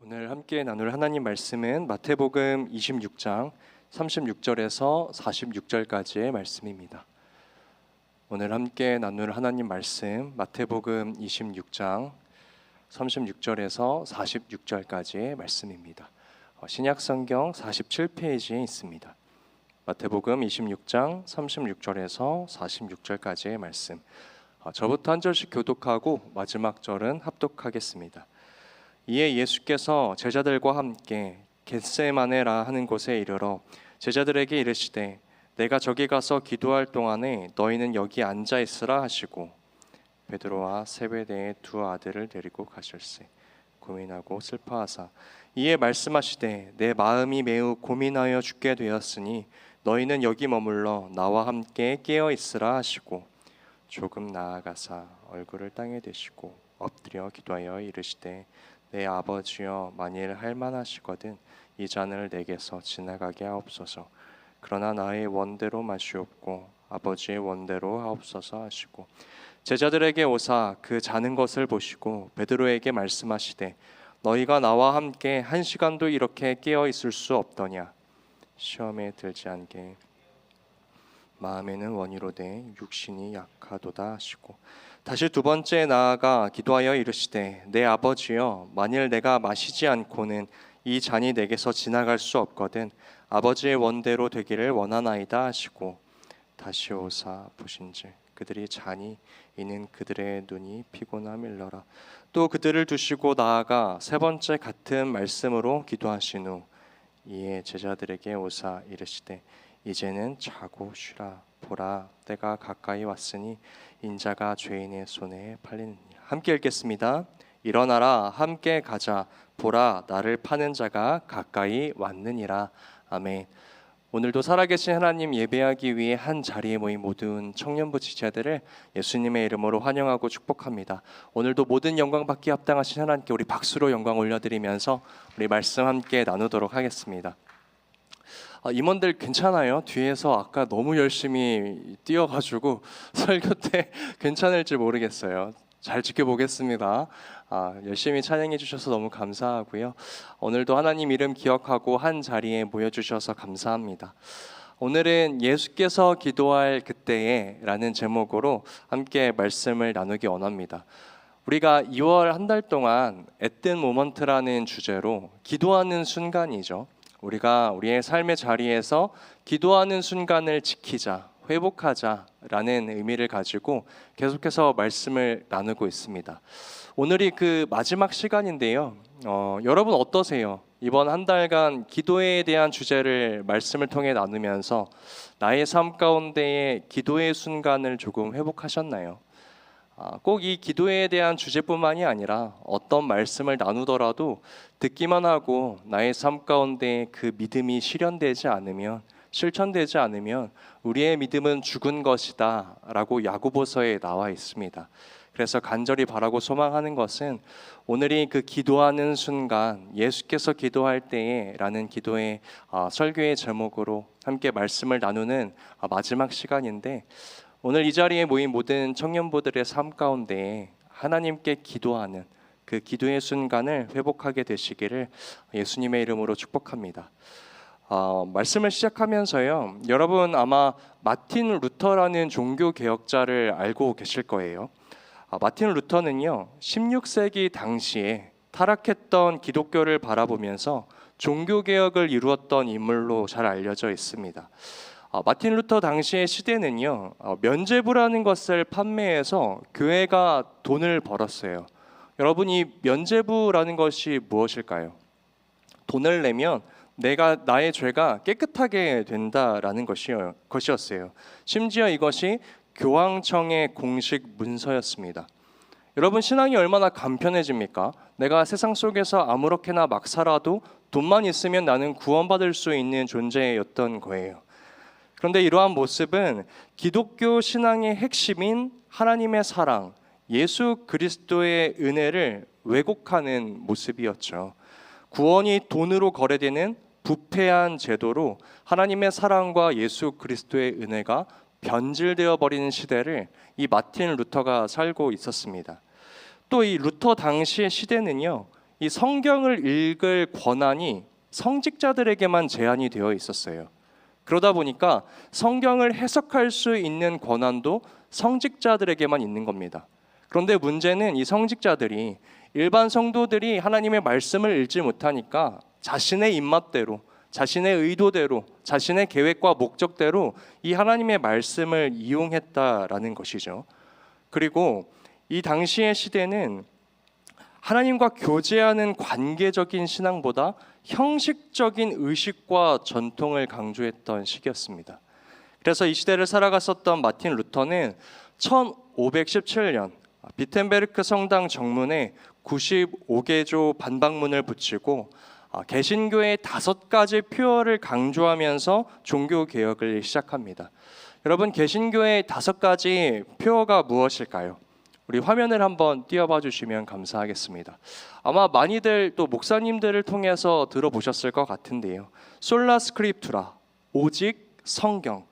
오늘 함께 나눌 하나님 말씀은 마태복음 26장 36절에서 46절까지의 말씀입니다. 오늘 함께 나눌 하나님 말씀 마태복음 26장 36절에서 46절까지의 말씀입니다. 신약성경 47페이지에 있습니다. 마태복음 26장 36절에서 46절까지의 말씀. 저부터 한 절씩 교독하고 마지막 절은 합독하겠습니다. 이에 예수께서 제자들과 함께 겟세마네라 하는 곳에 이르러 제자들에게 이르시되 내가 저기 가서 기도할 동안에 너희는 여기 앉아 있으라 하시고 베드로와 세베대의 두 아들을 데리고 가실세 고민하고 슬퍼하사 이에 말씀하시되 내 마음이 매우 고민하여 죽게 되었으니 너희는 여기 머물러 나와 함께 깨어 있으라 하시고 조금 나아가사 얼굴을 땅에 대시고 엎드려 기도하여 이르시되 내 아버지여 만일 할만하시거든 이 잔을 내게서 지나가게 하옵소서. 그러나 나의 원대로 마시옵고 아버지의 원대로 하옵소서 하시고 제자들에게 오사 그 자는 것을 보시고 베드로에게 말씀하시되 너희가 나와 함께 1시간도 이렇게 깨어 있을 수 없더냐. 시험에 들지 않게 마음에는 원이로되 육신이 약하도다 하시고 다시 두 번째 나아가 기도하여 이르시되 내 아버지여 만일 내가 마시지 않고는 이 잔이 내게서 지나갈 수 없거든 아버지의 원대로 되기를 원하나이다 하시고 다시 오사 보신즉 그들이 자니 이는 그들의 눈이 피곤함일러라. 또 그들을 두시고 나아가 세 번째 같은 말씀으로 기도하신 후 이에 제자들에게 오사 이르시되 이제는 자고 쉬라. 보라 때가 가까이 왔으니 인자가 죄인의 손에 팔리느니라. 함께 읽겠습니다. 일어나라 함께 가자. 보라 나를 파는 자가 가까이 왔느니라. 아멘. 오늘도 살아계신 하나님 예배하기 위해 한 자리에 모인 모든 청년부 지체들을 예수님의 이름으로 환영하고 축복합니다. 오늘도 모든 영광 받기 합당하신 하나님께 우리 박수로 영광 올려드리면서 우리 말씀 함께 나누도록 하겠습니다. 임원들 괜찮아요? 뒤에서 아까 너무 열심히 뛰어가지고 설교 때 괜찮을지 모르겠어요. 잘 지켜보겠습니다. 열심히 찬양해 주셔서 너무 감사하고요. 오늘도 하나님 이름 기억하고 한 자리에 모여주셔서 감사합니다. 오늘은 예수께서 기도할 그때에 라는 제목으로 함께 말씀을 나누기 원합니다. 우리가 2월 한 달 동안 앳된 모먼트라는 주제로 기도하는 순간이죠. 우리가 우리의 삶의 자리에서 기도하는 순간을 지키자, 회복하자라는 의미를 가지고 계속해서 말씀을 나누고 있습니다. 오늘이 그 마지막 시간인데요. 여러분 어떠세요? 이번 한 달간 기도에 대한 주제를 말씀을 통해 나누면서 나의 삶 가운데의 기도의 순간을 조금 회복하셨나요? 꼭 이 기도에 대한 주제뿐만이 아니라 어떤 말씀을 나누더라도 듣기만 하고 나의 삶 가운데 그 믿음이 실현되지 않으면 실천되지 않으면 우리의 믿음은 죽은 것이다 라고 야고보서에 나와 있습니다. 그래서 간절히 바라고 소망하는 것은 오늘이 그 기도하는 순간 예수께서 기도할 때에 라는 기도의 설교의 제목으로 함께 말씀을 나누는 마지막 시간인데 오늘 이 자리에 모인 모든 청년부들의 삶 가운데 하나님께 기도하는 그 기도의 순간을 회복하게 되시기를 예수님의 이름으로 축복합니다. 말씀을 시작하면서요. 여러분 아마 마틴 루터라는 종교 개혁자를 알고 계실 거예요. 마틴 루터는요. 16세기 당시에 타락했던 기독교를 바라보면서 종교 개혁을 이루었던 인물로 잘 알려져 있습니다. 마틴 루터 당시의 시대는요. 면죄부라는 것을 판매해서 교회가 돈을 벌었어요. 여러분 이 면죄부라는 것이 무엇일까요? 돈을 내면 나의 죄가 깨끗하게 된다라는 것이었어요. 심지어 이것이 교황청의 공식 문서였습니다. 여러분 신앙이 얼마나 간편해집니까? 내가 세상 속에서 아무렇게나 막 살아도 돈만 있으면 나는 구원받을 수 있는 존재였던 거예요. 그런데 이러한 모습은 기독교 신앙의 핵심인 하나님의 사랑, 예수 그리스도의 은혜를 왜곡하는 모습이었죠. 구원이 돈으로 거래되는 부패한 제도로 하나님의 사랑과 예수 그리스도의 은혜가 변질되어 버리는 시대를 이 마틴 루터가 살고 있었습니다. 또 이 루터 당시의 시대는요, 이 성경을 읽을 권한이 성직자들에게만 제한이 되어 있었어요. 그러다 보니까 성경을 해석할 수 있는 권한도 성직자들에게만 있는 겁니다. 그런데 문제는 이 성직자들이 일반 성도들이 하나님의 말씀을 읽지 못하니까 자신의 입맛대로, 자신의 의도대로, 자신의 계획과 목적대로 이 하나님의 말씀을 이용했다라는 것이죠. 그리고 이 당시의 시대는 하나님과 교제하는 관계적인 신앙보다 형식적인 의식과 전통을 강조했던 시기였습니다. 그래서 이 시대를 살아갔었던 마틴 루터는 1517년 비텐베르크 성당 정문에 95개조 반박문을 붙이고 개신교의 5가지 표어를 강조하면서 종교 개혁을 시작합니다. 여러분, 개신교의 5가지 표어가 무엇일까요? 우리 화면을 한번 띄워봐 주시면 감사하겠습니다. 아마 많이들 또 목사님들을 통해서 들어보셨을 것 같은데요. 솔라 스크립투라, 오직 성경.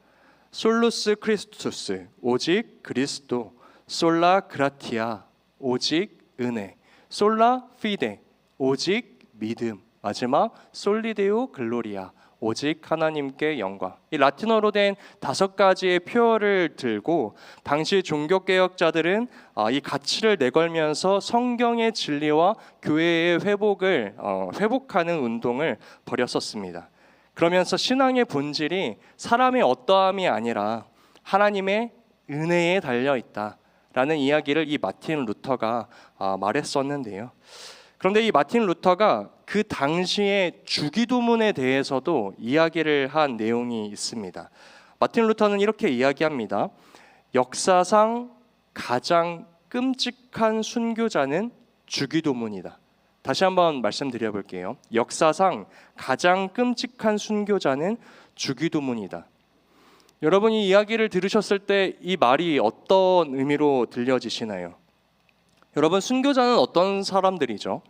솔루스 크리스투스, 오직 그리스도. 솔라 그라티아, 오직 은혜. 솔라 피데, 오직 믿음. 마지막 솔리데오 글로리아, 오직 하나님께 영광. 이 라틴어로 된 5가지의 표어를 들고 당시 종교개혁자들은 이 가치를 내걸면서 성경의 진리와 교회의 회복하는 운동을 벌였었습니다. 그러면서 신앙의 본질이 사람의 어떠함이 아니라 하나님의 은혜에 달려 있다라는 이야기를 이 마틴 루터가 말했었는데요. 그런데 이 마틴 루터가 그 당시의 주기도문에 대해서도 이야기를 한 내용이 있습니다. 마틴 루터는 이렇게 이야기합니다. 역사상 가장 끔찍한 순교자는 주기도문이다. 다시 한번 말씀드려 볼게요. 역사상 가장 끔찍한 순교자는 주기도문이다. 여러분이 이야기를 들으셨을 때 이 말이 어떤 의미로 들려지시나요? 여러분, 순교자는 어떤 사람들이죠?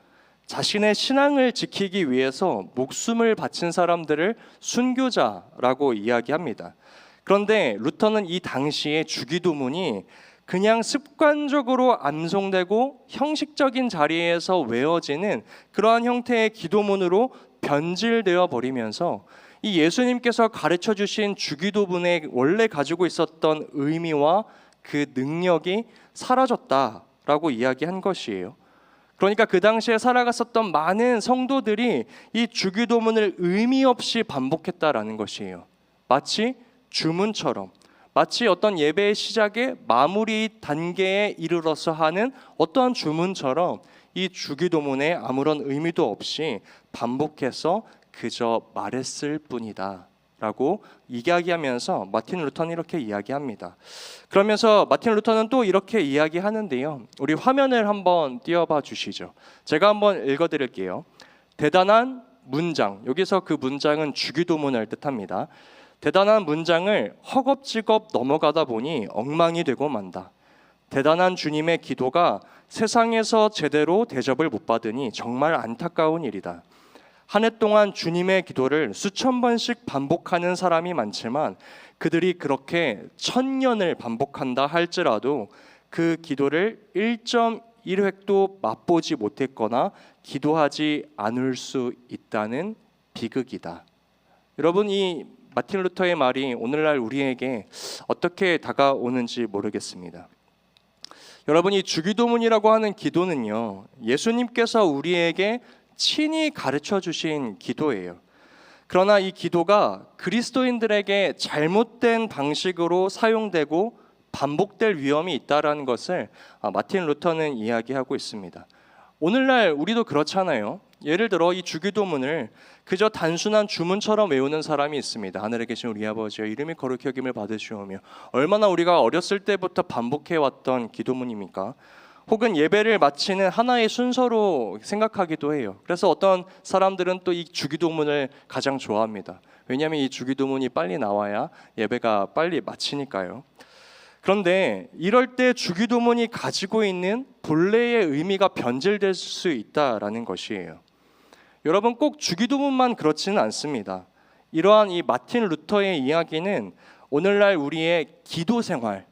자신의 신앙을 지키기 위해서 목숨을 바친 사람들을 순교자라고 이야기합니다. 그런데 루터는 이 당시에 주기도문이 그냥 습관적으로 암송되고 형식적인 자리에서 외워지는 그러한 형태의 기도문으로 변질되어 버리면서 이 예수님께서 가르쳐 주신 주기도문에 원래 가지고 있었던 의미와 그 능력이 사라졌다라고 이야기한 것이에요. 그러니까 그 당시에 살아갔었던 많은 성도들이 이 주기도문을 의미 없이 반복했다라는 것이에요. 마치 주문처럼, 마치 어떤 예배의 시작의 마무리 단계에 이르러서 하는 어떠한 주문처럼 이 주기도문에 아무런 의미도 없이 반복해서 그저 말했을 뿐이다 라고 이야기하면서 마틴 루터는 이렇게 이야기합니다. 그러면서 마틴 루터는 또 이렇게 이야기하는데요. 우리 화면을 한번 띄워봐 주시죠. 제가 한번 읽어드릴게요. 대단한 문장, 여기서 그 문장은 주기도문을 뜻합니다. 대단한 문장을 허겁지겁 넘어가다 보니 엉망이 되고 만다. 대단한 주님의 기도가 세상에서 제대로 대접을 못 받으니 정말 안타까운 일이다. 한 해 동안 주님의 기도를 수천 번씩 반복하는 사람이 많지만 그들이 그렇게 1000년을 반복한다 할지라도 그 기도를 1.1획도 맛보지 못했거나 기도하지 않을 수 있다는 비극이다. 여러분, 이 마틴 루터의 말이 오늘날 우리에게 어떻게 다가오는지 모르겠습니다. 여러분, 이 주기도문이라고 하는 기도는요, 예수님께서 우리에게 친히 가르쳐 주신 기도예요. 그러나 이 기도가 그리스도인들에게 잘못된 방식으로 사용되고 반복될 위험이 있다라는 것을 마틴 루터는 이야기하고 있습니다. 오늘날 우리도 그렇잖아요. 예를 들어 이 주기도문을 그저 단순한 주문처럼 외우는 사람이 있습니다. 하늘에 계신 우리 아버지여 이름이 거룩히 여김을 받으시오며. 얼마나 우리가 어렸을 때부터 반복해왔던 기도문입니까? 혹은 예배를 마치는 하나의 순서로 생각하기도 해요. 그래서 어떤 사람들은 또 이 주기도문을 가장 좋아합니다. 왜냐하면 이 주기도문이 빨리 나와야 예배가 빨리 마치니까요. 그런데 이럴 때 주기도문이 가지고 있는 본래의 의미가 변질될 수 있다라는 것이에요. 여러분, 꼭 주기도문만 그렇지는 않습니다. 이러한 이 마틴 루터의 이야기는 오늘날 우리의 기도 생활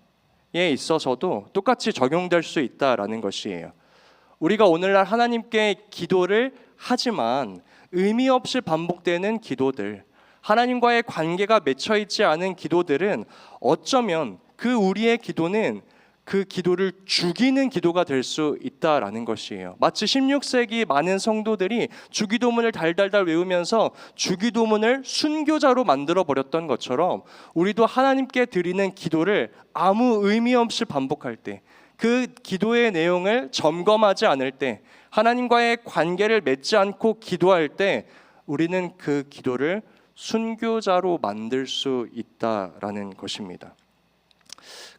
에 있어서도 똑같이 적용될 수 있다라는 것이에요. 우리가 오늘날 하나님께 기도를 하지만 의미 없이 반복되는 기도들, 하나님과의 관계가 맺혀 있지 않은 기도들은 어쩌면 그 우리의 기도는 그 기도를 죽이는 기도가 될 수 있다라는 것이에요. 마치 16세기 많은 성도들이 주기도문을 달달달 외우면서 주기도문을 순교자로 만들어 버렸던 것처럼 우리도 하나님께 드리는 기도를 아무 의미 없이 반복할 때, 그 기도의 내용을 점검하지 않을 때, 하나님과의 관계를 맺지 않고 기도할 때 우리는 그 기도를 순교자로 만들 수 있다라는 것입니다.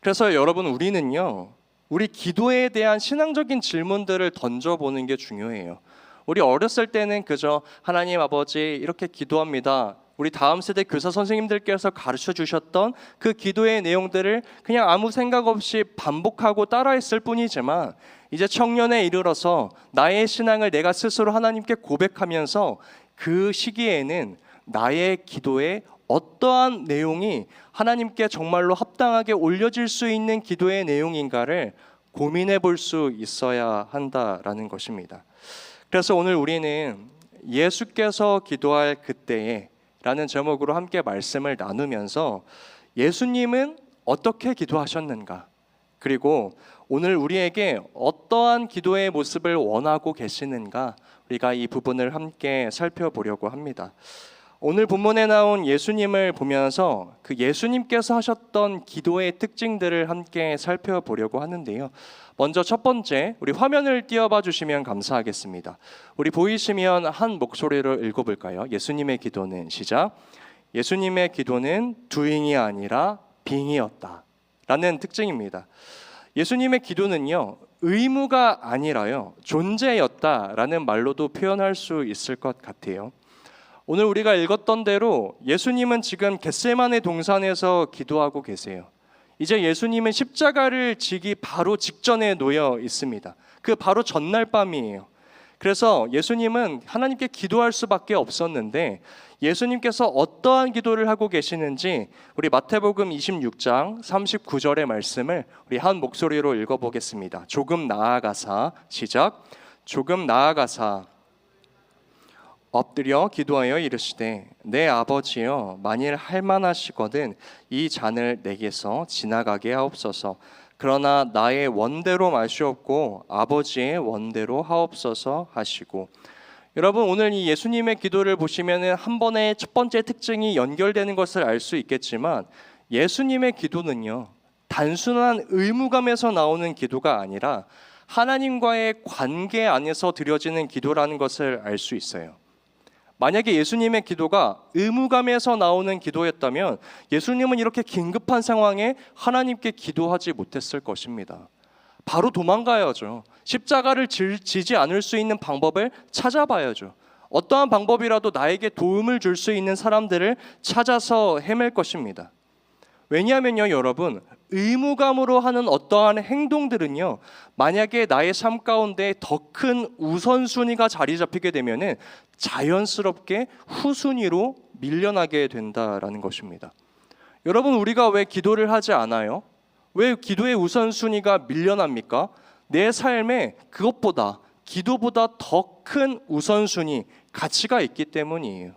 그래서 여러분, 우리는요, 우리 기도에 대한 신앙적인 질문들을 던져보는 게 중요해요. 우리 어렸을 때는 그저 하나님 아버지 이렇게 기도합니다, 우리 다음 세대 교사 선생님들께서 가르쳐 주셨던 그 기도의 내용들을 그냥 아무 생각 없이 반복하고 따라했을 뿐이지만, 이제 청년에 이르러서 나의 신앙을 내가 스스로 하나님께 고백하면서 그 시기에는 나의 기도에 어떠한 내용이 하나님께 정말로 합당하게 올려질 수 있는 기도의 내용인가를 고민해 볼 수 있어야 한다라는 것입니다. 그래서 오늘 우리는 예수께서 기도할 그때에 라는 제목으로 함께 말씀을 나누면서 예수님은 어떻게 기도하셨는가, 그리고 오늘 우리에게 어떠한 기도의 모습을 원하고 계시는가, 우리가 이 부분을 함께 살펴보려고 합니다. 오늘 본문에 나온 예수님을 보면서 그 예수님께서 하셨던 기도의 특징들을 함께 살펴보려고 하는데요. 먼저 첫 번째, 우리 화면을 띄워봐 주시면 감사하겠습니다. 우리 보이시면 한 목소리로 읽어볼까요? 예수님의 기도는, 시작. 예수님의 기도는 doing이 아니라 being이었다 라는 특징입니다. 예수님의 기도는요, 의무가 아니라요, 존재였다라는 말로도 표현할 수 있을 것 같아요. 오늘 우리가 읽었던 대로 예수님은 지금 겟세마네 동산에서 기도하고 계세요. 이제 예수님은 십자가를 지기 바로 직전에 놓여 있습니다. 그 바로 전날 밤이에요. 그래서 예수님은 하나님께 기도할 수밖에 없었는데, 예수님께서 어떠한 기도를 하고 계시는지 우리 마태복음 26장 39절의 말씀을 우리 한 목소리로 읽어보겠습니다. 조금 나아가사, 시작. 조금 나아가사 엎드려 기도하여 이르시되, 내 아버지여, 만일 할만하시거든 이 잔을 내게서 지나가게 하옵소서. 그러나 나의 원대로 마시옵고 아버지의 원대로 하옵소서 하시고. 여러분, 오늘 이 예수님의 기도를 보시면은 한 번에 첫 번째 특징이 연결되는 것을 알 수 있겠지만, 예수님의 기도는요, 단순한 의무감에서 나오는 기도가 아니라 하나님과의 관계 안에서 드려지는 기도라는 것을 알 수 있어요. 만약에 예수님의 기도가 의무감에서 나오는 기도였다면 예수님은 이렇게 긴급한 상황에 하나님께 기도하지 못했을 것입니다. 바로 도망가야죠. 십자가를 지지 않을 수 있는 방법을 찾아봐야죠. 어떠한 방법이라도 나에게 도움을 줄 수 있는 사람들을 찾아서 헤맬 것입니다. 왜냐하면요, 여러분, 의무감으로 하는 어떠한 행동들은요, 만약에 나의 삶 가운데 더 큰 우선순위가 자리 잡히게 되면은 자연스럽게 후순위로 밀려나게 된다라는 것입니다. 여러분, 우리가 왜 기도를 하지 않아요? 왜 기도의 우선순위가 밀려납니까? 내 삶에 그것보다, 기도보다 더 큰 우선순위, 가치가 있기 때문이에요.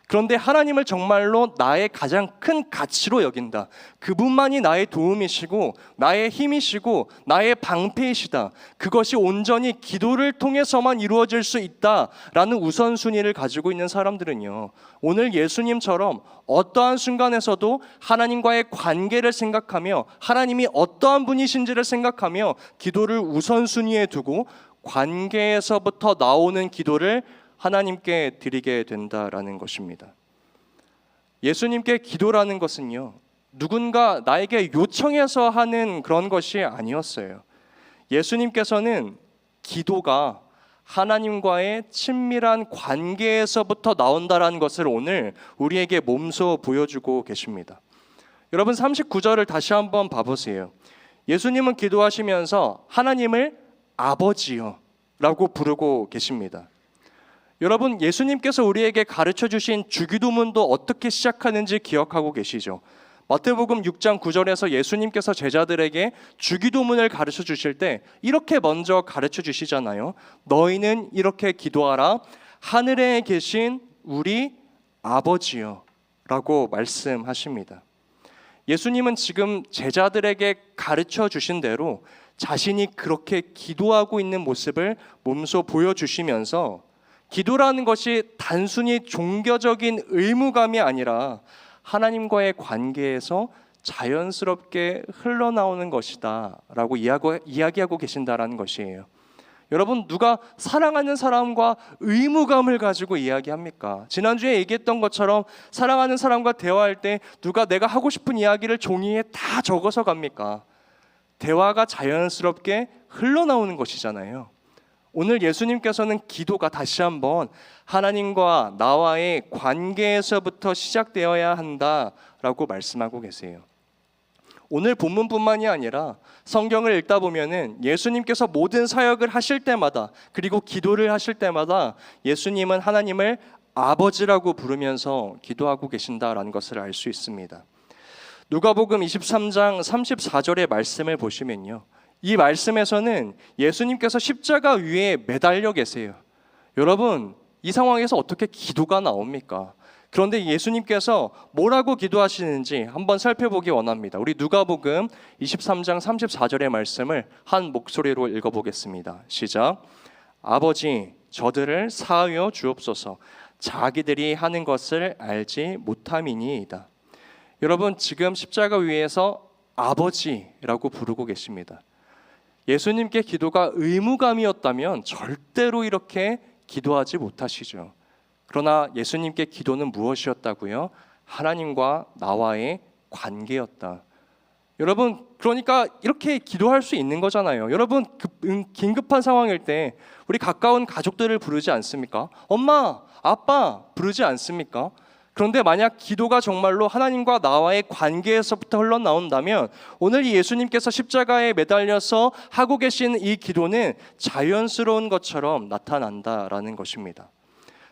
그런데 하나님을 정말로 나의 가장 큰 가치로 여긴다, 그분만이 나의 도움이시고 나의 힘이시고 나의 방패이시다, 그것이 온전히 기도를 통해서만 이루어질 수 있다라는 우선순위를 가지고 있는 사람들은요, 오늘 예수님처럼 어떠한 순간에서도 하나님과의 관계를 생각하며 하나님이 어떠한 분이신지를 생각하며 기도를 우선순위에 두고 관계에서부터 나오는 기도를 하나님께 드리게 된다라는 것입니다. 예수님께 기도라는 것은요, 누군가 나에게 요청해서 하는 그런 것이 아니었어요. 예수님께서는 기도가 하나님과의 친밀한 관계에서부터 나온다라는 것을 오늘 우리에게 몸소 보여주고 계십니다. 여러분, 39절을 다시 한번 봐보세요. 예수님은 기도하시면서 하나님을 아버지요 라고 부르고 계십니다. 여러분, 예수님께서 우리에게 가르쳐 주신 주기도문도 어떻게 시작하는지 기억하고 계시죠? 마태복음 6장 9절에서 예수님께서 제자들에게 주기도문을 가르쳐 주실 때 이렇게 먼저 가르쳐 주시잖아요. 너희는 이렇게 기도하라. 하늘에 계신 우리 아버지여 라고 말씀하십니다. 예수님은 지금 제자들에게 가르쳐 주신 대로 자신이 그렇게 기도하고 있는 모습을 몸소 보여주시면서 기도라는 것이 단순히 종교적인 의무감이 아니라 하나님과의 관계에서 자연스럽게 흘러나오는 것이다 라고 이야기하고 계신다라는 것이에요. 여러분, 누가 사랑하는 사람과 의무감을 가지고 이야기합니까? 지난주에 얘기했던 것처럼 사랑하는 사람과 대화할 때 누가 내가 하고 싶은 이야기를 종이에 다 적어서 갑니까? 대화가 자연스럽게 흘러나오는 것이잖아요. 오늘 예수님께서는 기도가 다시 한번 하나님과 나와의 관계에서부터 시작되어야 한다라고 말씀하고 계세요. 오늘 본문뿐만이 아니라 성경을 읽다 보면은 예수님께서 모든 사역을 하실 때마다 그리고 기도를 하실 때마다 예수님은 하나님을 아버지라고 부르면서 기도하고 계신다라는 것을 알 수 있습니다. 누가복음 23장 34절의 말씀을 보시면요, 이 말씀에서는 예수님께서 십자가 위에 매달려 계세요. 여러분, 이 상황에서 어떻게 기도가 나옵니까? 그런데 예수님께서 뭐라고 기도하시는지 한번 살펴보기 원합니다. 우리 누가복음 23장 34절의 말씀을 한 목소리로 읽어보겠습니다. 시작. 아버지, 저들을 사하여 주옵소서. 자기들이 하는 것을 알지 못함이니이다. 여러분, 지금 십자가 위에서 아버지라고 부르고 계십니다. 예수님께 기도가 의무감이었다면 절대로 이렇게 기도하지 못하시죠. 그러나 예수님께 기도는 무엇이었다고요? 하나님과 나와의 관계였다. 여러분, 그러니까 이렇게 기도할 수 있는 거잖아요. 여러분, 긴급한 상황일 때 우리 가까운 가족들을 부르지 않습니까? 엄마, 아빠 부르지 않습니까? 그런데 만약 기도가 정말로 하나님과 나와의 관계에서부터 흘러나온다면 오늘 이 예수님께서 십자가에 매달려서 하고 계신 이 기도는 자연스러운 것처럼 나타난다라는 것입니다.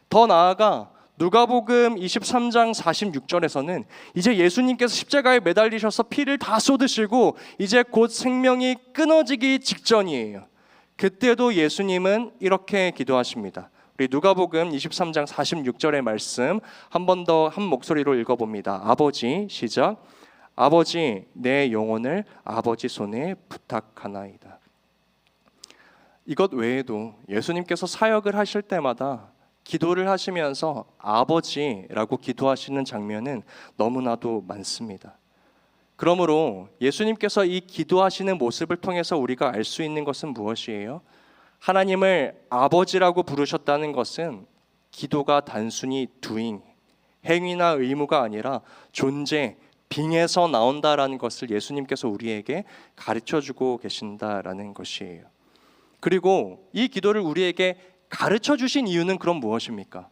더 나아가 누가복음 23장 46절에서는 이제 예수님께서 십자가에 매달리셔서 피를 다 쏟으시고 이제 곧 생명이 끊어지기 직전이에요. 그때도 예수님은 이렇게 기도하십니다. 우리 누가복음 23장 46절의 말씀 한 번 더 한 목소리로 읽어봅니다. 아버지, 시작. 아버지, 내 영혼을 아버지 손에 부탁하나이다. 이것 외에도 예수님께서 사역을 하실 때마다 기도를 하시면서 아버지라고 기도하시는 장면은 너무나도 많습니다. 그러므로 예수님께서 이 기도하시는 모습을 통해서 우리가 알 수 있는 것은 무엇이에요? 하나님을 아버지라고 부르셨다는 것은 기도가 단순히 doing, 행위나 의무가 아니라 존재, being에서 나온다라는 것을 예수님께서 우리에게 가르쳐주고 계신다라는 것이에요. 그리고 이 기도를 우리에게 가르쳐 주신 이유는 그럼 무엇입니까?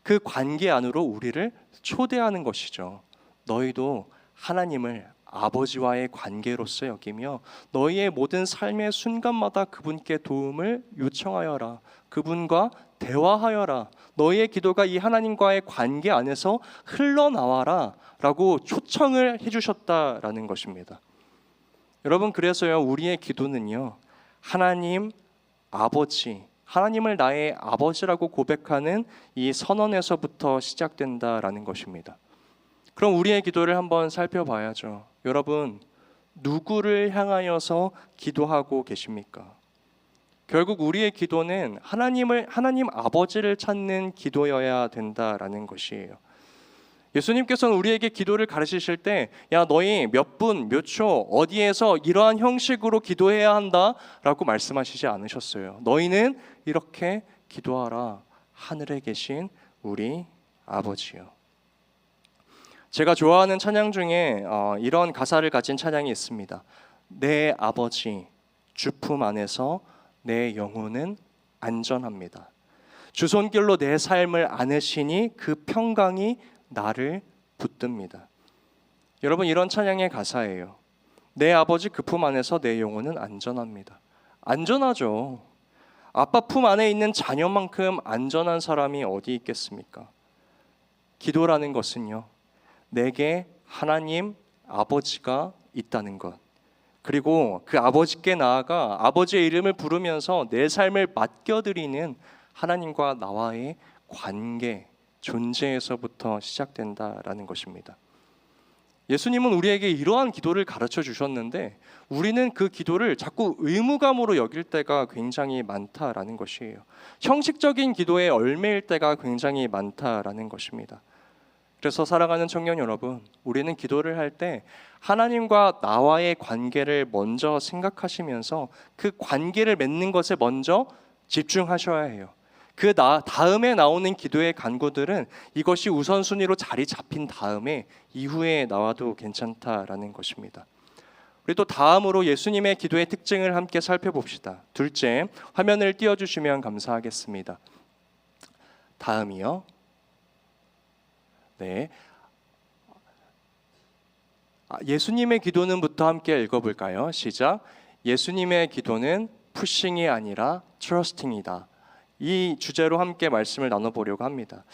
그 관계 안으로 우리를 초대하는 것이죠. 너희도 하나님을 아버지와의 관계로서 여기며 너희의 모든 삶의 순간마다 그분께 도움을 요청하여라. 그분과 대화하여라. 너희의 기도가 이 하나님과의 관계 안에서 흘러나와라 라고 초청을 해주셨다라는 것입니다. 여러분, 그래서요, 우리의 기도는요, 하나님 아버지, 하나님을 나의 아버지라고 고백하는 이 선언에서부터 시작된다라는 것입니다. 그럼 우리의 기도를 한번 살펴봐야죠. 여러분, 누구를 향하여서 기도하고 계십니까? 결국 우리의 기도는 하나님 아버지를 찾는 기도여야 된다라는 것이에요. 예수님께서는 우리에게 기도를 가르치실 때, 야, 너희 몇 분, 몇 초, 어디에서 이러한 형식으로 기도해야 한다라고 말씀하시지 않으셨어요. 너희는 이렇게 기도하라. 하늘에 계신 우리 아버지요. 제가 좋아하는 찬양 중에 이런 가사를 가진 찬양이 있습니다. 내 아버지, 주 품 안에서 내 영혼은 안전합니다. 주 손길로 내 삶을 안으시니 그 평강이 나를 붙듭니다. 여러분, 이런 찬양의 가사예요. 내 아버지 그 품 안에서 내 영혼은 안전합니다. 안전하죠. 아빠 품 안에 있는 자녀만큼 안전한 사람이 어디 있겠습니까? 기도라는 것은요, 내게 하나님 아버지가 있다는 것, 그리고 그 아버지께 나아가 아버지의 이름을 부르면서 내 삶을 맡겨드리는 하나님과 나와의 관계, 존재에서부터 시작된다라는 것입니다. 예수님은 우리에게 이러한 기도를 가르쳐 주셨는데 우리는 그 기도를 자꾸 의무감으로 여길 때가 굉장히 많다라는 것이에요. 형식적인 기도에 얽매일 때가 굉장히 많다라는 것입니다. 그래서 사랑하는 청년 여러분, 우리는 기도를 할 때 하나님과 나와의 관계를 먼저 생각하시면서 그 관계를 맺는 것에 먼저 집중하셔야 해요. 그 다음에 나오는 기도의 간구들은 이것이 우선순위로 자리 잡힌 다음에 이후에 나와도 괜찮다라는 것입니다. 우리 또 다음으로 예수님의 기도의 특징을 함께 살펴봅시다. 둘째, 화면을 띄워주시면 감사하겠습니다. 다음이요. 네. 예수님의 기도는부터 함께 읽어볼까요? 시작. 예수님의 기도는 푸싱이 아니라 트러스팅이다. 이 주제로 함께 말씀을 나눠보려고 합니다.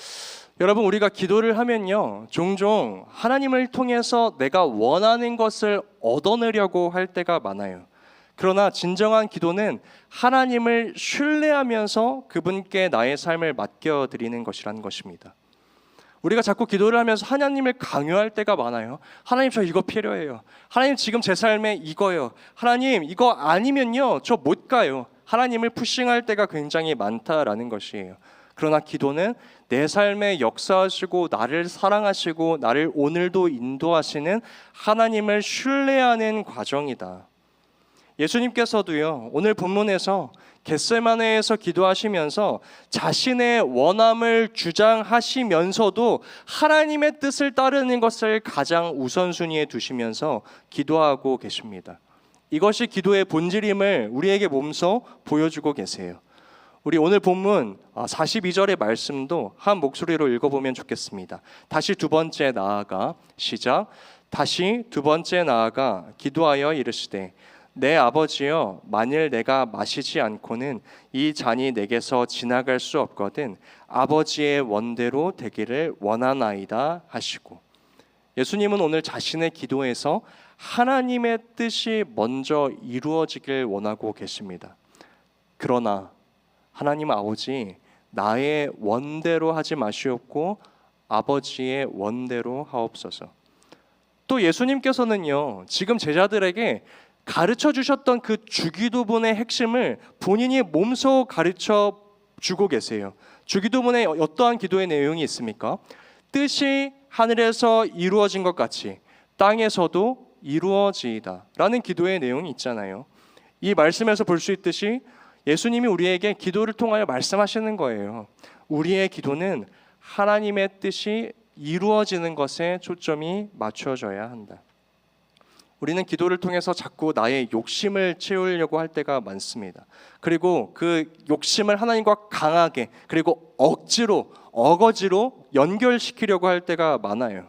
여러분, 우리가 기도를 하면요, 종종 하나님을 통해서 내가 원하는 것을 얻어내려고 할 때가 많아요. 그러나 진정한 기도는 하나님을 신뢰하면서 그분께 나의 삶을 맡겨드리는 것이라는 것입니다. 우리가 자꾸 기도를 하면서 하나님을 강요할 때가 많아요. 하나님, 저 이거 필요해요. 하나님, 지금 제 삶에 이거요. 하나님, 이거 아니면요 저 못 가요. 하나님을 푸싱할 때가 굉장히 많다라는 것이에요. 그러나 기도는 내 삶에 역사하시고 나를 사랑하시고 나를 오늘도 인도하시는 하나님을 신뢰하는 과정이다. 예수님께서도요, 오늘 본문에서 겟세마네에서 기도하시면서 자신의 원함을 주장하시면서도 하나님의 뜻을 따르는 것을 가장 우선순위에 두시면서 기도하고 계십니다. 이것이 기도의 본질임을 우리에게 몸소 보여주고 계세요. 우리 오늘 본문 42절의 말씀도 한 목소리로 읽어보면 좋겠습니다. 다시 두 번째 나아가, 시작. 다시 두 번째 나아가 기도하여 이르시되 내 아버지여, 만일 내가 마시지 않고는 이 잔이 내게서 지나갈 수 없거든 아버지의 원대로 되기를 원하나이다 하시고, 예수님은 오늘 자신의 기도에서 하나님의 뜻이 먼저 이루어지길 원하고 계십니다. 그러나 하나님 아버지, 나의 원대로 하지 마시옵고 아버지의 원대로 하옵소서. 또 예수님께서는요, 지금 제자들에게 가르쳐 주셨던 그 주기도문의 핵심을 본인이 몸소 가르쳐 주고 계세요. 주기도문에 어떠한 기도의 내용이 있습니까? 뜻이 하늘에서 이루어진 것 같이 땅에서도 이루어지이다 라는 기도의 내용이 있잖아요. 이 말씀에서 볼 수 있듯이 예수님이 우리에게 기도를 통하여 말씀하시는 거예요. 우리의 기도는 하나님의 뜻이 이루어지는 것에 초점이 맞춰져야 한다. 우리는 기도를 통해서 자꾸 나의 욕심을 채우려고 할 때가 많습니다. 그리고 그 욕심을 하나님과 강하게, 그리고 억지로, 어거지로 연결시키려고 할 때가 많아요.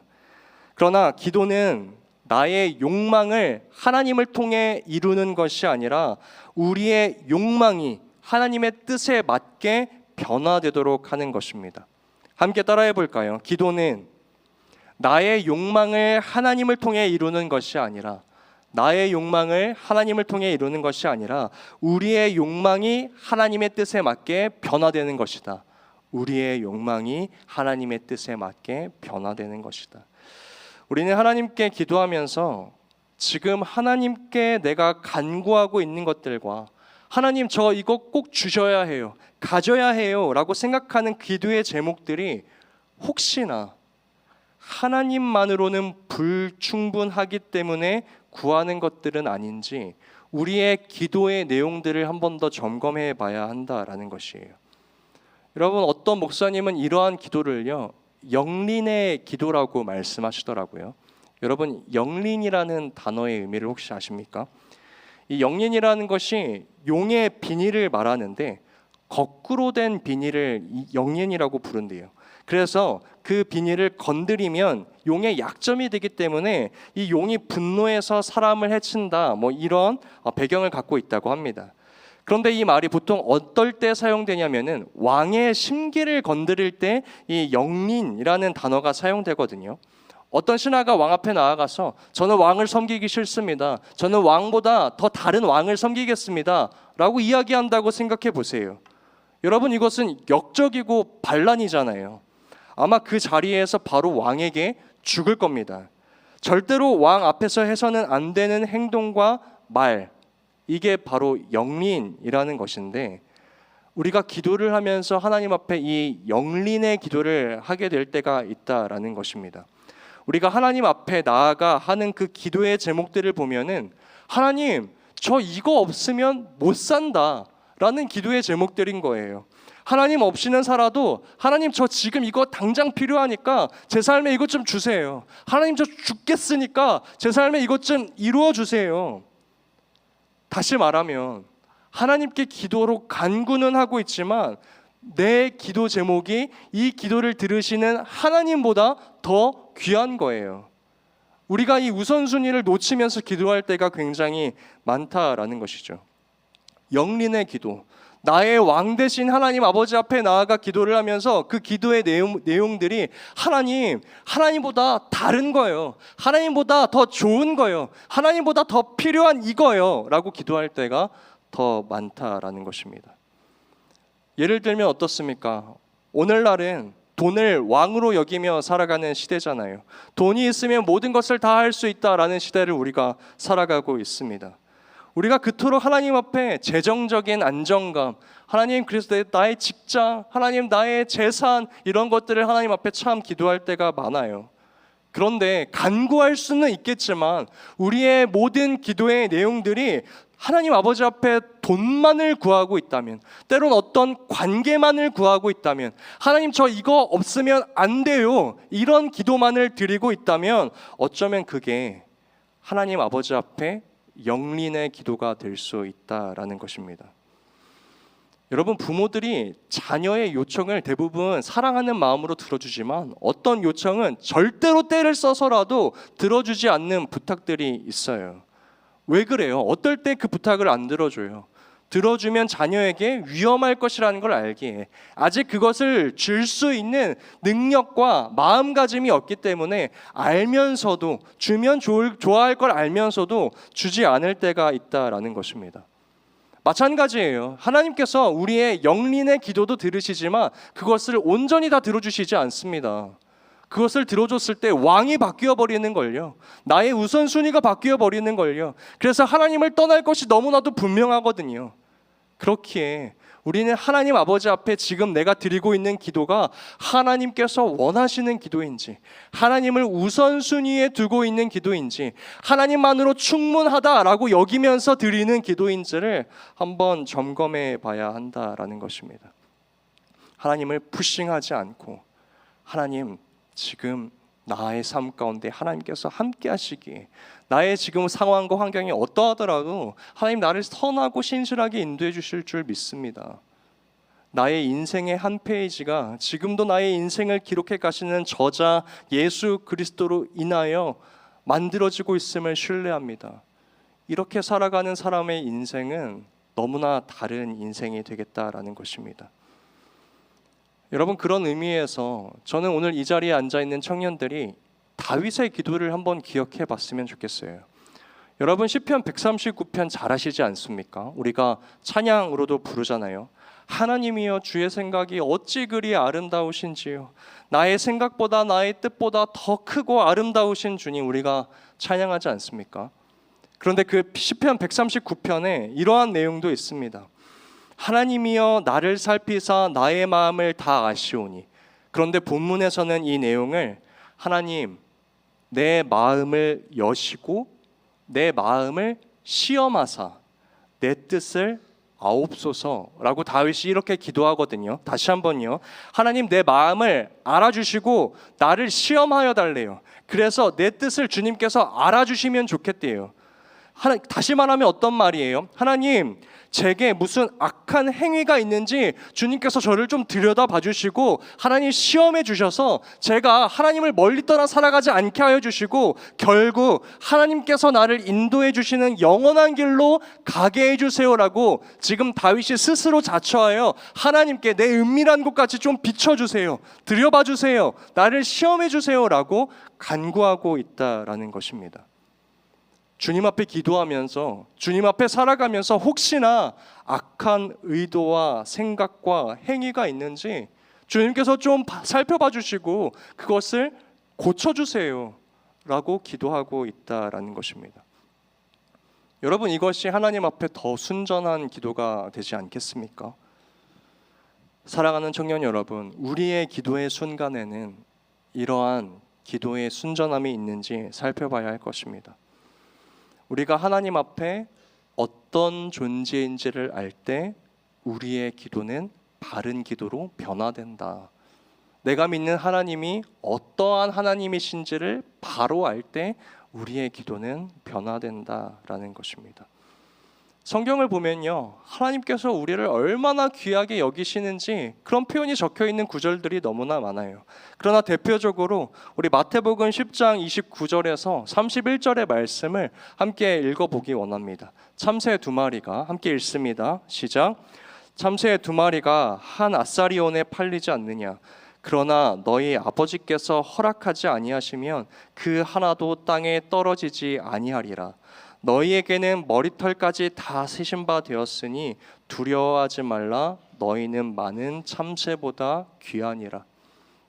그러나 기도는 나의 욕망을 하나님을 통해 이루는 것이 아니라 우리의 욕망이 하나님의 뜻에 맞게 변화되도록 하는 것입니다. 함께 따라해 볼까요? 기도는 나의 욕망을 하나님을 통해 이루는 것이 아니라, 나의 욕망을 하나님을 통해 이루는 것이 아니라 우리의 욕망이 하나님의 뜻에 맞게 변화되는 것이다. 우리의 욕망이 하나님의 뜻에 맞게 변화되는 것이다. 우리는 하나님께 기도하면서 지금 하나님께 내가 간구하고 있는 것들과 하나님, 저 이거 꼭 주셔야 해요, 가져야 해요 라고 생각하는 기도의 제목들이 혹시나 하나님만으로는 불충분하기 때문에 구하는 것들은 아닌지 우리의 기도의 내용들을 한 번 더 점검해 봐야 한다라는 것이에요. 여러분, 어떤 목사님은 이러한 기도를요, 영린의 기도라고 말씀하시더라고요. 여러분, 영린이라는 단어의 의미를 혹시 아십니까? 이 영린이라는 것이 용의 비닐을 말하는데 거꾸로 된 비닐을 영린이라고 부른대요. 그래서 그 비닐을 건드리면 용의 약점이 되기 때문에 이 용이 분노해서 사람을 해친다, 뭐 이런 배경을 갖고 있다고 합니다. 그런데 이 말이 보통 어떨 때 사용되냐면은 왕의 심기를 건드릴 때 이 영린이라는 단어가 사용되거든요. 어떤 신하가 왕 앞에 나아가서 저는 왕을 섬기기 싫습니다. 저는 왕보다 더 다른 왕을 섬기겠습니다. 라고 이야기한다고 생각해 보세요. 여러분, 이것은 역적이고 반란이잖아요. 아마 그 자리에서 바로 왕에게 죽을 겁니다. 절대로 왕 앞에서 해서는 안 되는 행동과 말, 이게 바로 영린이라는 것인데, 우리가 기도를 하면서 하나님 앞에 이 영린의 기도를 하게 될 때가 있다라는 것입니다. 우리가 하나님 앞에 나아가 하는 그 기도의 제목들을 보면은 하나님, 저 이거 없으면 못 산다 라는 기도의 제목들인 거예요. 하나님 없이는 살아도 하나님, 저 지금 이거 당장 필요하니까 제 삶에 이것 좀 주세요. 하나님, 저 죽겠으니까 제 삶에 이것 좀 이루어 주세요. 다시 말하면 하나님께 기도로 간구는 하고 있지만 내 기도 제목이 이 기도를 들으시는 하나님보다 더 귀한 거예요. 우리가 이 우선순위를 놓치면서 기도할 때가 굉장히 많다라는 것이죠. 영린의 기도, 나의 왕 되신 하나님 아버지 앞에 나아가 기도를 하면서 그 기도의 내용들이 하나님보다 다른 거예요. 하나님보다 더 좋은 거예요. 하나님보다 더 필요한 이거예요 라고 기도할 때가 더 많다라는 것입니다. 예를 들면 어떻습니까? 오늘날은 돈을 왕으로 여기며 살아가는 시대잖아요. 돈이 있으면 모든 것을 다 할 수 있다라는 시대를 우리가 살아가고 있습니다. 우리가 그토록 하나님 앞에 재정적인 안정감, 하나님 그래서 나의 직장, 하나님 나의 재산, 이런 것들을 하나님 앞에 참 기도할 때가 많아요. 그런데 간구할 수는 있겠지만 우리의 모든 기도의 내용들이 하나님 아버지 앞에 돈만을 구하고 있다면, 때론 어떤 관계만을 구하고 있다면, 하나님 저 이거 없으면 안 돼요, 이런 기도만을 드리고 있다면 어쩌면 그게 하나님 아버지 앞에 영린의 기도가 될 수 있다라는 것입니다. 여러분, 부모들이 자녀의 요청을 대부분 사랑하는 마음으로 들어주지만 어떤 요청은 절대로 때를 써서라도 들어주지 않는 부탁들이 있어요. 왜 그래요? 어떨 때 그 부탁을 안 들어줘요? 들어주면 자녀에게 위험할 것이라는 걸 알기에 아직 그것을 줄 수 있는 능력과 마음가짐이 없기 때문에 알면서도, 주면 좋아할 걸 알면서도 주지 않을 때가 있다라는 것입니다. 마찬가지예요. 하나님께서 우리의 영린의 기도도 들으시지만 그것을 온전히 다 들어주시지 않습니다. 그것을 들어줬을 때 왕이 바뀌어 버리는 걸요. 나의 우선순위가 바뀌어 버리는 걸요. 그래서 하나님을 떠날 것이 너무나도 분명하거든요. 그렇기에 우리는 하나님 아버지 앞에 지금 내가 드리고 있는 기도가 하나님께서 원하시는 기도인지, 하나님을 우선순위에 두고 있는 기도인지, 하나님만으로 충분하다라고 여기면서 드리는 기도인지를 한번 점검해 봐야 한다라는 것입니다. 하나님을 푸싱하지 않고, 하나님 지금 나의 삶 가운데 하나님께서 함께 하시기에, 나의 지금 상황과 환경이 어떠하더라도 하나님 나를 선하고 신실하게 인도해 주실 줄 믿습니다. 나의 인생의 한 페이지가 지금도 나의 인생을 기록해 가시는 저자 예수 그리스도로 인하여 만들어지고 있음을 신뢰합니다. 이렇게 살아가는 사람의 인생은 너무나 다른 인생이 되겠다라는 것입니다. 여러분, 그런 의미에서 저는 오늘 이 자리에 앉아있는 청년들이 다윗의 기도를 한번 기억해 봤으면 좋겠어요. 여러분, 시편 139편 잘 아시지 않습니까? 우리가 찬양으로도 부르잖아요. 하나님이여, 주의 생각이 어찌 그리 아름다우신지요. 나의 생각보다 나의 뜻보다 더 크고 아름다우신 주님, 우리가 찬양하지 않습니까? 그런데 그 시편 139편에 이러한 내용도 있습니다. 하나님이여, 나를 살피사 나의 마음을 다 아시오니. 그런데 본문에서는 이 내용을 하나님, 내 마음을 여시고 내 마음을 시험하사 내 뜻을 아옵소서라고 다윗이 이렇게 기도하거든요. 다시 한번요. 하나님, 내 마음을 알아주시고 나를 시험하여 달래요. 그래서 내 뜻을 주님께서 알아주시면 좋겠대요. 다시 말하면 어떤 말이에요? 하나님, 제게 무슨 악한 행위가 있는지 주님께서 저를 좀 들여다봐 주시고 하나님 시험해 주셔서 제가 하나님을 멀리 떠나 살아가지 않게 하여 주시고 결국 하나님께서 나를 인도해 주시는 영원한 길로 가게 해 주세요라고 지금 다윗이 스스로 자처하여 하나님께 내 은밀한 곳까지 좀 비춰주세요, 들여봐 주세요, 나를 시험해 주세요라고 간구하고 있다라는 것입니다. 주님 앞에 기도하면서 주님 앞에 살아가면서 혹시나 악한 의도와 생각과 행위가 있는지 주님께서 좀 살펴봐 주시고 그것을 고쳐주세요 라고 기도하고 있다라는 것입니다. 여러분, 이것이 하나님 앞에 더 순전한 기도가 되지 않겠습니까? 사랑하는 청년 여러분, 우리의 기도의 순간에는 이러한 기도의 순전함이 있는지 살펴봐야 할 것입니다. 우리가 하나님 앞에 어떤 존재인지를 알 때 우리의 기도는 바른 기도로 변화된다. 내가 믿는 하나님이 어떠한 하나님이신지를 바로 알 때 우리의 기도는 변화된다라는 것입니다. 성경을 보면요, 하나님께서 우리를 얼마나 귀하게 여기시는지 그런 표현이 적혀 있는 구절들이 너무나 많아요. 그러나 대표적으로 우리 마태복음 10장 29절에서 31절의 말씀을 함께 읽어보기 원합니다. 참새 두 마리가 함께 읽습니다. 시작. 참새 두 마리가 한 아사리온에 팔리지 않느냐? 그러나 너희 아버지께서 허락하지 아니하시면 그 하나도 땅에 떨어지지 아니하리라. 너희에게는 머리털까지 다 세신 바 되었으니 두려워하지 말라. 너희는 많은 참새보다 귀하니라.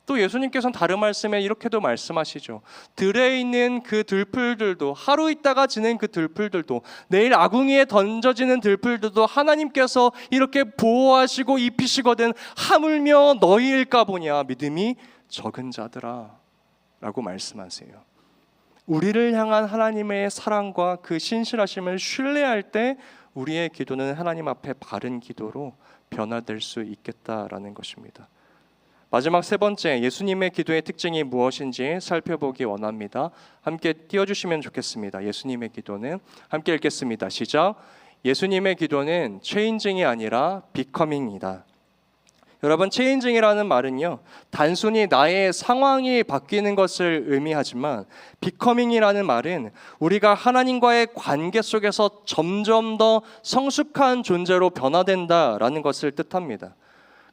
또 예수님께서는 다른 말씀에 이렇게도 말씀하시죠. 들에 있는 그 들풀들도, 하루 있다가 지는 그 들풀들도, 내일 아궁이에 던져지는 들풀들도 하나님께서 이렇게 보호하시고 입히시거든 하물며 너희일까 보냐 믿음이 적은 자들아 라고 말씀하세요. 우리를 향한 하나님의 사랑과 그 신실하심을 신뢰할 때 우리의 기도는 하나님 앞에 바른 기도로 변화될 수 있겠다라는 것입니다. 마지막 세 번째, 예수님의 기도의 특징이 무엇인지 살펴보기 원합니다. 함께 띄워주시면 좋겠습니다. 예수님의 기도는 함께 읽겠습니다. 시작. 예수님의 기도는 체인징이 아니라 비커밍이다. 여러분, 체인징이라는 말은요, 단순히 나의 상황이 바뀌는 것을 의미하지만 비커밍이라는 말은 우리가 하나님과의 관계 속에서 점점 더 성숙한 존재로 변화된다라는 것을 뜻합니다.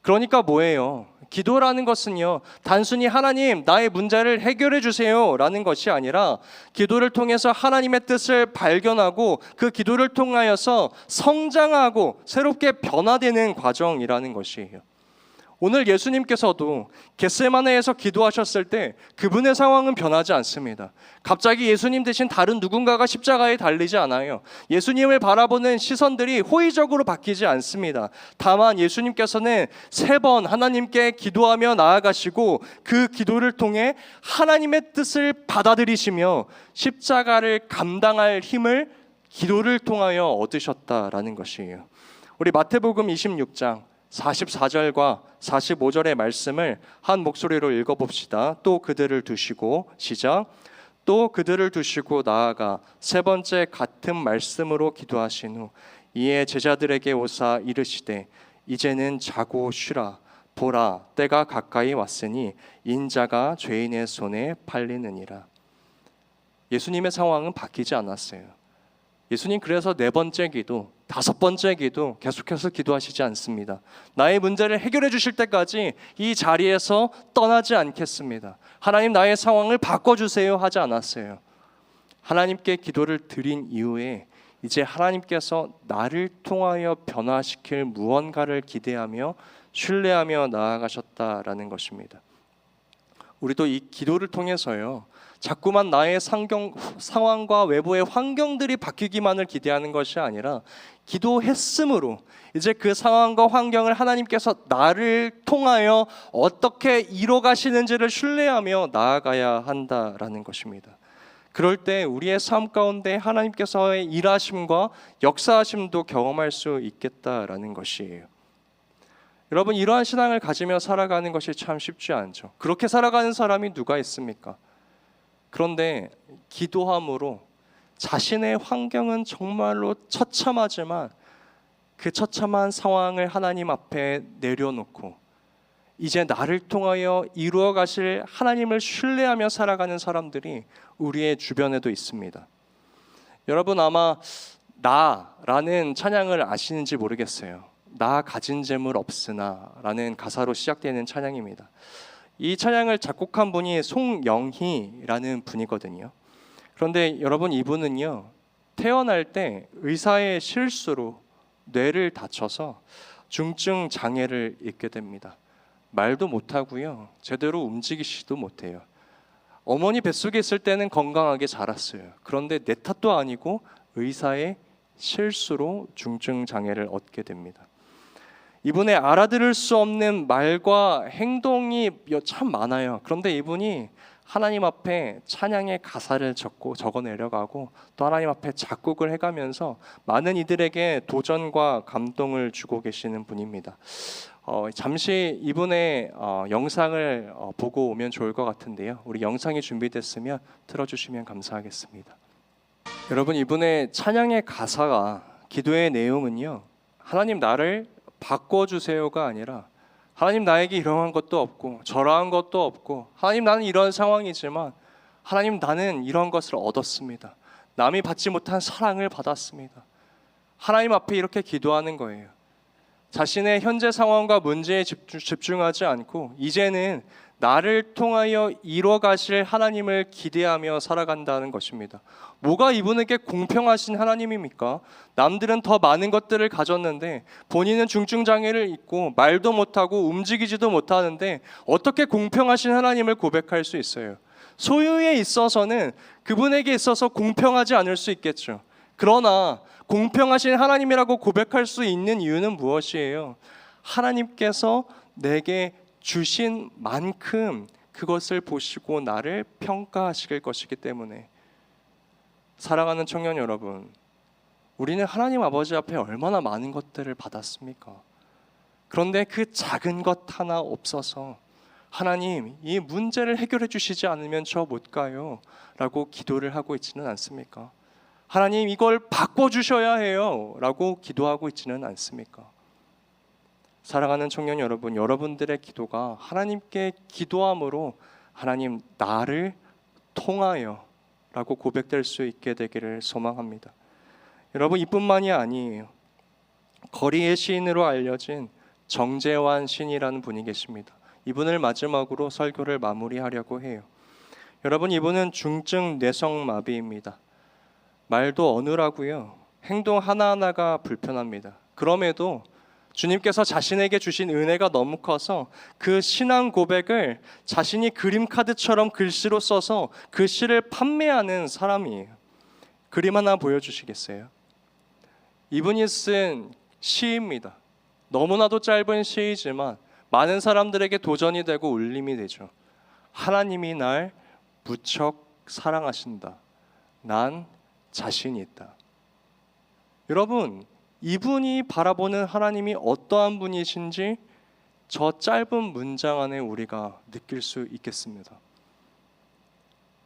그러니까 뭐예요? 기도라는 것은요, 단순히 하나님 나의 문제를 해결해 주세요 라는 것이 아니라 기도를 통해서 하나님의 뜻을 발견하고 그 기도를 통하여서 성장하고 새롭게 변화되는 과정이라는 것이에요. 오늘 예수님께서도 겟세마네에서 기도하셨을 때 그분의 상황은 변하지 않습니다. 갑자기 예수님 대신 다른 누군가가 십자가에 달리지 않아요. 예수님을 바라보는 시선들이 호의적으로 바뀌지 않습니다. 다만 예수님께서는 3번 하나님께 기도하며 나아가시고 그 기도를 통해 하나님의 뜻을 받아들이시며 십자가를 감당할 힘을 기도를 통하여 얻으셨다라는 것이에요. 우리 마태복음 26장 44절과 45절의 말씀을 한 목소리로 읽어봅시다. 또 그들을 두시고, 시작. 또 그들을 두시고 나아가 세 번째 같은 말씀으로 기도하신 후 이에 제자들에게 오사 이르시되 이제는 자고 쉬라. 보라, 때가 가까이 왔으니 인자가 죄인의 손에 팔리느니라. 예수님의 상황은 바뀌지 않았어요. 예수님 그래서 4번째 기도, 5번째 기도 계속해서 기도하시지 않습니다. 나의 문제를 해결해 주실 때까지 이 자리에서 떠나지 않겠습니다. 하나님 나의 상황을 바꿔주세요 하지 않았어요. 하나님께 기도를 드린 이후에 이제 하나님께서 나를 통하여 변화시킬 무언가를 기대하며 신뢰하며 나아가셨다라는 것입니다. 우리도 이 기도를 통해서요, 자꾸만 나의 상황과 외부의 환경들이 바뀌기만을 기대하는 것이 아니라 기도했으므로 이제 그 상황과 환경을 하나님께서 나를 통하여 어떻게 이뤄가시는지를 신뢰하며 나아가야 한다라는 것입니다. 그럴 때 우리의 삶 가운데 하나님께서의 일하심과 역사하심도 경험할 수 있겠다라는 것이에요. 여러분, 이러한 신앙을 가지며 살아가는 것이 참 쉽지 않죠. 그렇게 살아가는 사람이 누가 있습니까? 그런데 기도함으로 자신의 환경은 정말로 처참하지만 그 처참한 상황을 하나님 앞에 내려놓고 이제 나를 통하여 이루어 가실 하나님을 신뢰하며 살아가는 사람들이 우리의 주변에도 있습니다. 여러분 아마 나라는 찬양을 아시는지 모르겠어요. 나 가진 재물 없으나 라는 가사로 시작되는 찬양입니다. 이 찬양을 작곡한 분이 송영희라는 분이거든요. 그런데 여러분 이분은요, 태어날 때 의사의 실수로 뇌를 다쳐서 중증 장애를 입게 됩니다. 말도 못하고요, 제대로 움직이지도 못해요. 어머니 뱃속에 있을 때는 건강하게 자랐어요. 그런데 내 탓도 아니고 의사의 실수로 중증 장애를 얻게 됩니다. 이분의 알아들을 수 없는 말과 행동이 참 많아요. 그런데 이분이 하나님 앞에 찬양의 가사를 적어 내려가고 또 하나님 앞에 작곡을 해가면서 많은 이들에게 도전과 감동을 주고 계시는 분입니다. 잠시 이분의 영상을 보고 오면 좋을 것 같은데요. 우리 영상이 준비됐으면 틀어주시면 감사하겠습니다. 여러분 이분의 찬양의 가사가, 기도의 내용은요, 하나님 나를 바꿔주세요가 아니라 하나님 나에게 이러한 것도 없고 저러한 것도 없고 하나님 나는 이런 상황이지만 하나님 나는 이런 것을 얻었습니다. 남이 받지 못한 사랑을 받았습니다. 하나님 앞에 이렇게 기도하는 거예요. 자신의 현재 상황과 문제에 집중하지 않고 이제는 나를 통하여 이루어 가실 하나님을 기대하며 살아간다는 것입니다. 뭐가 이분에게 공평하신 하나님입니까? 남들은 더 많은 것들을 가졌는데 본인은 중증 장애를 입고 말도 못하고 움직이지도 못하는데 어떻게 공평하신 하나님을 고백할 수 있어요? 소유에 있어서는 그분에게 있어서 공평하지 않을 수 있겠죠. 그러나 공평하신 하나님이라고 고백할 수 있는 이유는 무엇이에요? 하나님께서 내게 주신 만큼 그것을 보시고 나를 평가하실 것이기 때문에. 사랑하는 청년 여러분, 우리는 하나님 아버지 앞에 얼마나 많은 것들을 받았습니까? 그런데 그 작은 것 하나 없어서 하나님 이 문제를 해결해 주시지 않으면 저 못 가요 라고 기도를 하고 있지는 않습니까? 하나님 이걸 바꿔주셔야 해요 라고 기도하고 있지는 않습니까? 사랑하는 청년 여러분, 여러분들의 기도가 하나님께 기도함으로 하나님 나를 통하여 라고 고백될 수 있게 되기를 소망합니다. 여러분 이뿐만이 아니에요. 거리의 시인으로 알려진 정재환 시인이라는 분이 계십니다. 이분을 마지막으로 설교를 마무리하려고 해요. 여러분 이분은 중증 뇌성마비입니다. 말도 어눌하고요, 행동 하나하나가 불편합니다. 그럼에도 주님께서 자신에게 주신 은혜가 너무 커서 그 신앙 고백을 자신이 그림 카드처럼 글씨로 써서 그 시를 판매하는 사람이에요. 그림 하나 보여주시겠어요? 이분이 쓴 시입니다. 너무나도 짧은 시이지만 많은 사람들에게 도전이 되고 울림이 되죠. 하나님이 날 무척 사랑하신다. 난 자신이 있다. 여러분 이분이 바라보는 하나님이 어떠한 분이신지 저 짧은 문장 안에 우리가 느낄 수 있겠습니다.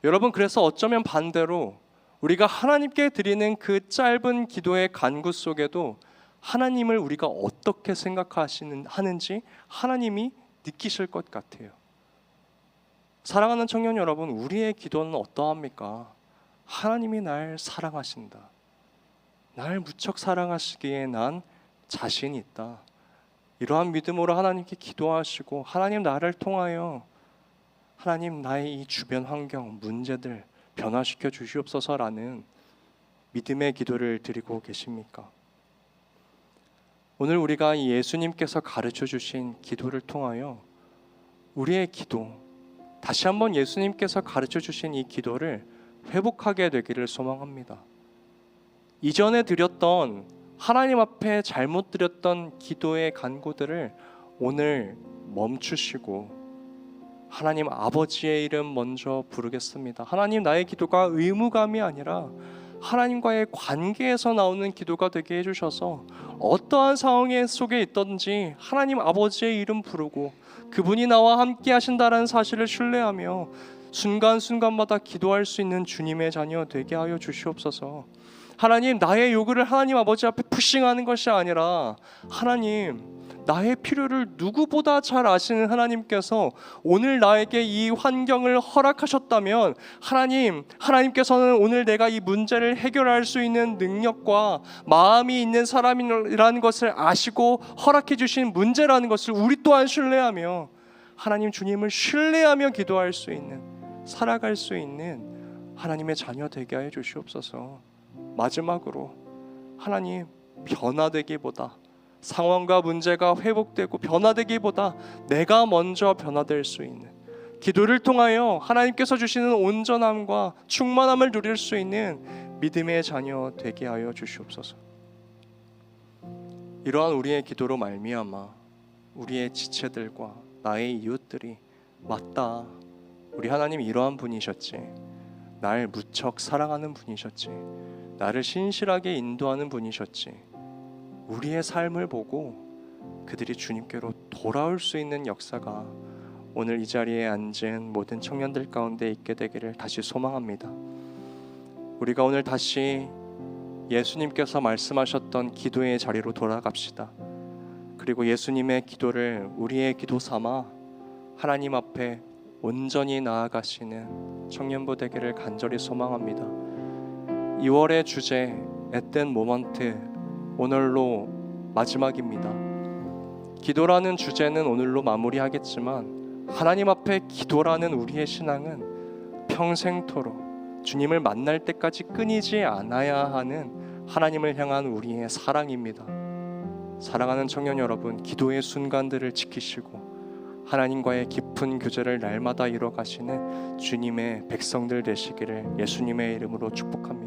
여러분 그래서 어쩌면 반대로 우리가 하나님께 드리는 그 짧은 기도의 간구 속에도 하나님을 우리가 어떻게 생각하시는지 하나님이 느끼실 것 같아요. 사랑하는 청년 여러분, 우리의 기도는 어떠합니까? 하나님이 날 사랑하신다. 날 무척 사랑하시기에 난 자신이 있다. 이러한 믿음으로 하나님께 기도하시고 하나님 나를 통하여 하나님 나의 이 주변 환경, 문제들 변화시켜 주시옵소서라는 믿음의 기도를 드리고 계십니까? 오늘 우리가 예수님께서 가르쳐 주신 기도를 통하여 우리의 기도, 다시 한번 예수님께서 가르쳐 주신 이 기도를 회복하게 되기를 소망합니다. 이전에 드렸던 하나님 앞에 잘못 드렸던 기도의 간구들을 오늘 멈추시고 하나님 아버지의 이름 먼저 부르겠습니다. 하나님 나의 기도가 의무감이 아니라 하나님과의 관계에서 나오는 기도가 되게 해주셔서 어떠한 상황 속에 있든지 하나님 아버지의 이름 부르고 그분이 나와 함께 하신다는 사실을 신뢰하며 순간순간마다 기도할 수 있는 주님의 자녀 되게 하여 주시옵소서. 하나님, 나의 요구를 하나님 아버지 앞에 푸싱하는 것이 아니라 하나님, 나의 필요를 누구보다 잘 아시는 하나님께서 오늘 나에게 이 환경을 허락하셨다면 하나님께서는 오늘 내가 이 문제를 해결할 수 있는 능력과 마음이 있는 사람이라는 것을 아시고 허락해 주신 문제라는 것을 우리 또한 신뢰하며 하나님 주님을 신뢰하며 기도할 수 있는, 살아갈 수 있는 하나님의 자녀 되게 하여 주시옵소서. 마지막으로 하나님, 변화되기보다, 상황과 문제가 회복되고 변화되기보다 내가 먼저 변화될 수 있는, 기도를 통하여 하나님께서 주시는 온전함과 충만함을 누릴 수 있는 믿음의 자녀 되게 하여 주시옵소서. 이러한 우리의 기도로 말미암아 우리의 지체들과 나의 이웃들이, 맞다, 우리 하나님 이러한 분이셨지, 날 무척 사랑하는 분이셨지, 나를 신실하게 인도하는 분이셨지, 우리의 삶을 보고 그들이 주님께로 돌아올 수 있는 역사가 오늘 이 자리에 앉은 모든 청년들 가운데 있게 되기를 다시 소망합니다. 우리가 오늘 다시 예수님께서 말씀하셨던 기도의 자리로 돌아갑시다. 그리고 예수님의 기도를 우리의 기도 삼아 하나님 앞에 온전히 나아가시는 청년부 되기를 간절히 소망합니다. 2월의 주제 앳된 모먼트, 오늘로 마지막입니다. 기도라는 주제는 오늘로 마무리하겠지만 하나님 앞에 기도라는 우리의 신앙은 평생토록 주님을 만날 때까지 끊이지 않아야 하는 하나님을 향한 우리의 사랑입니다. 사랑하는 청년 여러분, 기도의 순간들을 지키시고 하나님과의 깊은 교제를 날마다 이뤄가시는 주님의 백성들 되시기를 예수님의 이름으로 축복합니다.